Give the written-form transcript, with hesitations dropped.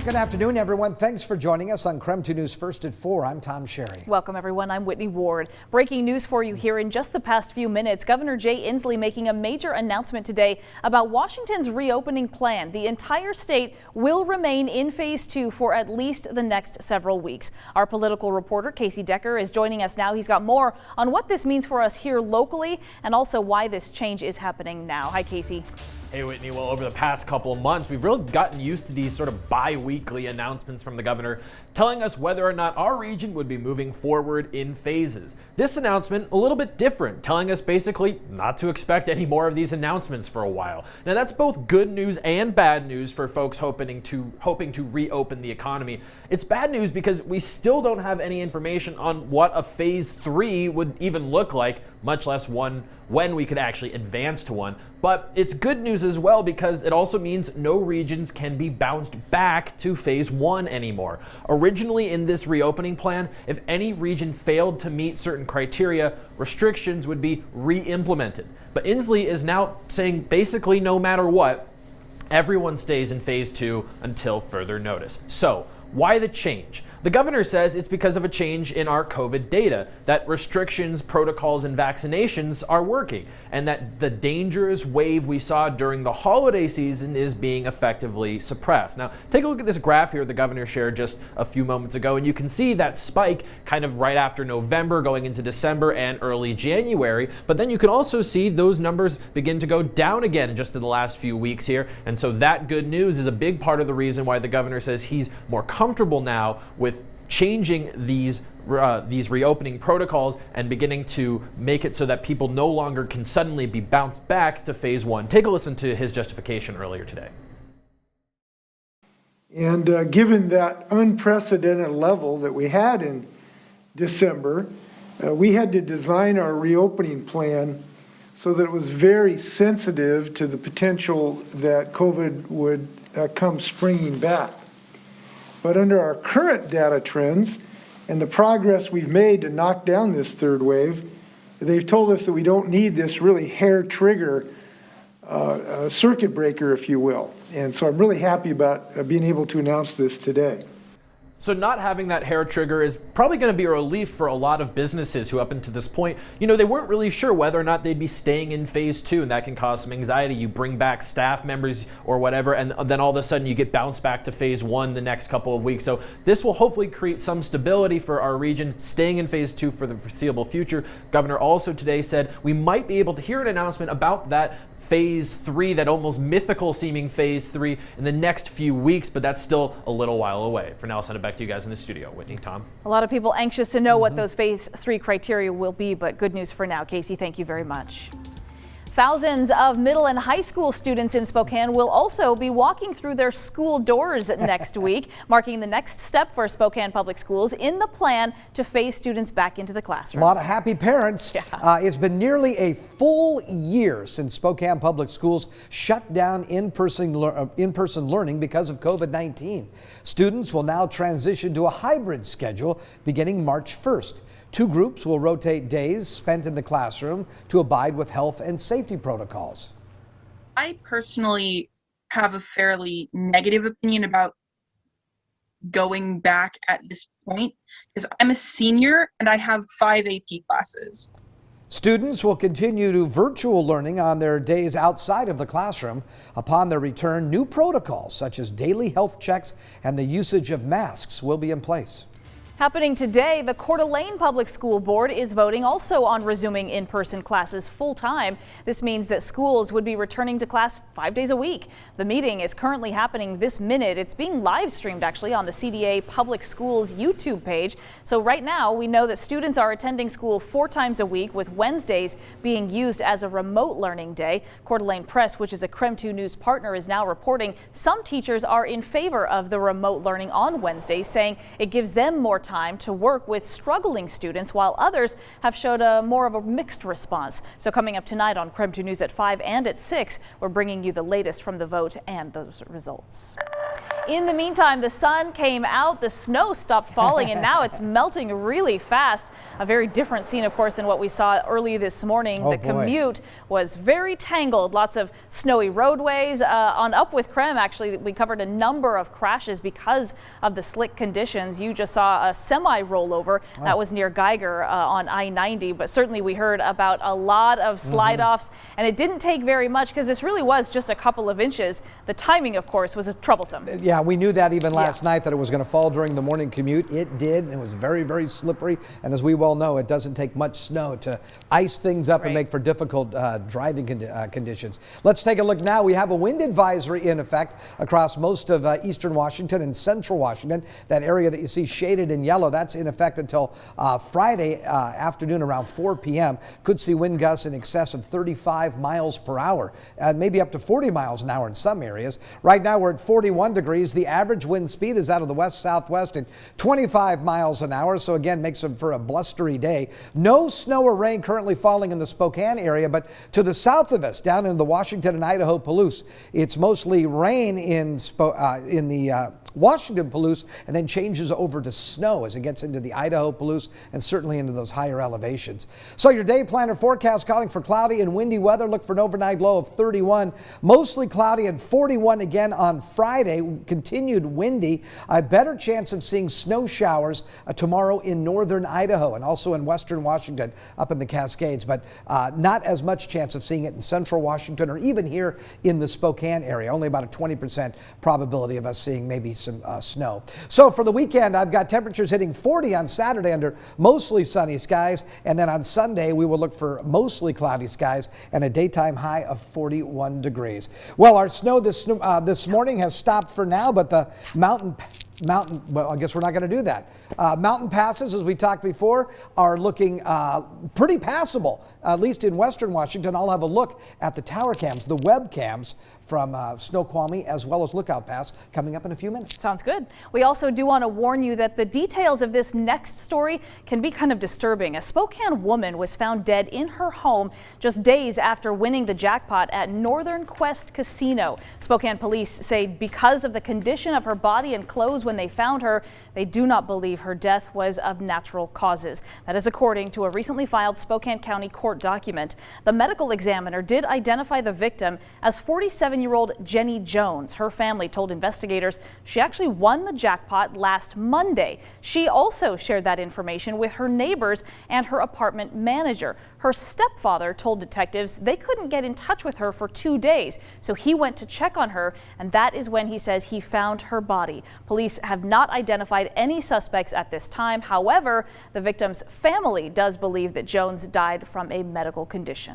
Good afternoon, everyone. Thanks for joining us on KREM 2 News First at 4. I'm Tom Sherry. Welcome, everyone. I'm Whitney Ward. Breaking news for you here in just the past few minutes. Governor Inslee making a major announcement today about Washington's reopening plan. The entire state will remain in phase 2 for at least the next several weeks. Our political reporter, Casey Decker, is joining us now. He's got more on what this means for us here locally and also why this change is happening now. Hi, Casey. Hey, Whitney. Well, over the past couple of months, we've really gotten used to these sort of bi-weekly announcements from the governor telling us whether or not our region would be moving forward in phases. This announcement, a little bit different, telling us basically not to expect any more of these announcements for a while. Now, that's both good news and bad news for folks hoping to reopen the economy. It's bad news because we still don't have any information on what a phase 3 would even look like, much less when we could actually advance to one. But it's good news as well because it also means no regions can be bounced back to phase 1 anymore. Originally in this reopening plan, if any region failed to meet certain criteria, restrictions would be re-implemented. But Inslee is now saying basically no matter what, everyone stays in phase 2 until further notice. So why the change? The governor says it's because of a change in our COVID data, that restrictions, protocols, and vaccinations are working, and that the dangerous wave we saw during the holiday season is being effectively suppressed. Now, take a look at this graph here the governor shared just a few moments ago, and you can see that spike kind of right after November, going into December and early January, but then you can also see those numbers begin to go down again just in the last few weeks here, and so that good news is a big part of the reason why the governor says he's more comfortable now with changing these reopening protocols and beginning to make it so that people no longer can suddenly be bounced back to phase 1. Take a listen to his justification earlier today. And given that unprecedented level that we had in December, we had to design our reopening plan so that it was very sensitive to the potential that COVID would come springing back. But under our current data trends and the progress we've made to knock down this third wave, they've told us that we don't need this really hair trigger circuit breaker, if you will. And so I'm really happy about being able to announce this today. So not having that hair trigger is probably going to be a relief for a lot of businesses who up until this point, they weren't really sure whether or not they'd be staying in phase 2, and that can cause some anxiety. You bring back staff members or whatever, and then all of a sudden you get bounced back to phase 1 the next couple of weeks. So this will hopefully create some stability for our region staying in phase 2 for the foreseeable future. Governor also today said we might be able to hear an announcement about that phase 3, that almost mythical seeming phase 3 in the next few weeks, but that's still a little while away. For now, I'll send it back to you guys in the studio. Whitney, Tom. A lot of people anxious to know what those phase 3 criteria will be, but good news for now. Casey, thank you very much. Thousands of middle and high school students in Spokane will also be walking through their school doors next week, marking the next step for Spokane Public Schools in the plan to phase students back into the classroom. A lot of happy parents. Yeah. It's been nearly a full year since Spokane Public Schools shut down in-person learning because of COVID-19. Students will now transition to a hybrid schedule beginning March 1st. 2 groups will rotate days spent in the classroom to abide with health and safety protocols. I personally have a fairly negative opinion about going back at this point because I'm a senior and I have 5 AP classes. Students will continue to virtual learning on their days outside of the classroom. Upon their return, new protocols such as daily health checks and the usage of masks will be in place. Happening today, the Coeur d'Alene Public School Board is voting also on resuming in-person classes full-time. This means that schools would be returning to class 5 days a week. The meeting is currently happening this minute. It's being live streamed actually on the CDA Public Schools YouTube page. So right now we know that students are attending school 4 times a week, with Wednesdays being used as a remote learning day. Coeur d'Alene Press, which is a KREM 2 News partner, is now reporting some teachers are in favor of the remote learning on Wednesdays, saying it gives them more time to work with struggling students, while others have showed more of a mixed response. So coming up tonight on KREM 2 News at 5 and at 6, we're bringing you the latest from the vote and those results. In the meantime, the sun came out, the snow stopped falling, and now it's melting really fast. A very different scene, of course, than what we saw early this morning. Oh, the commute was very tangled, lots of snowy roadways. On Up with Krem, actually, we covered a number of crashes because of the slick conditions. You just saw a semi rollover that was near Geiger on I-90, but certainly we heard about a lot of slide offs, and it didn't take very much because this really was just a couple of inches. The timing, of course, was troublesome. Yeah, we knew that even last night that it was going to fall during the morning commute. It did, and it was very, very slippery. And as we well know, it doesn't take much snow to ice things up and make for difficult driving conditions. Let's take a look now. We have a wind advisory in effect across most of eastern Washington and central Washington. That area that you see shaded in yellow, that's in effect until Friday afternoon around 4 p.m. Could see wind gusts in excess of 35 miles per hour, and maybe up to 40 miles an hour in some areas. Right now we're at 41 degrees. The average wind speed is out of the west-southwest at 25 miles an hour. So again, makes it for a blustery day. No snow or rain currently falling in the Spokane area, but to the south of us, down in the Washington and Idaho Palouse, it's mostly rain in the Washington Palouse, and then changes over to snow as it gets into the Idaho Palouse and certainly into those higher elevations. So your day planner forecast calling for cloudy and windy weather. Look for an overnight low of 31, mostly cloudy, and 41 again on Friday. Continued windy. A better chance of seeing snow showers tomorrow in northern Idaho and also in western Washington up in the Cascades, but not as much chance of seeing it in central Washington or even here in the Spokane area. Only about a 20% probability of us seeing maybe some snow. So for the weekend, I've got temperatures hitting 40 on Saturday under mostly sunny skies, and then on Sunday we will look for mostly cloudy skies and a daytime high of 41 degrees. Well, our snow this morning has stopped for now, but the mountain, well, I guess we're not going to do that. Mountain passes, as we talked before, are looking pretty passable, at least in western Washington. I'll have a look at the tower cams, the web cams from Snoqualmie as well as Lookout Pass coming up in a few minutes. Sounds good. We also do want to warn you that the details of this next story can be kind of disturbing. A Spokane woman was found dead in her home just days after winning the jackpot at Northern Quest Casino. Spokane police say because of the condition of her body and clothes when they found her, they do not believe her death was of natural causes. That is according to a recently filed Spokane County court document. The medical examiner did identify the victim as 47-year-old Jenny Jones. Her family told investigators she actually won the jackpot last Monday. She also shared that information with her neighbors and her apartment manager. Her stepfather told detectives they couldn't get in touch with her for 2 days, so he went to check on her, and that is when he says he found her body. Police have not identified any suspects at this time. However, the victim's family does believe that Jones died from a medical condition.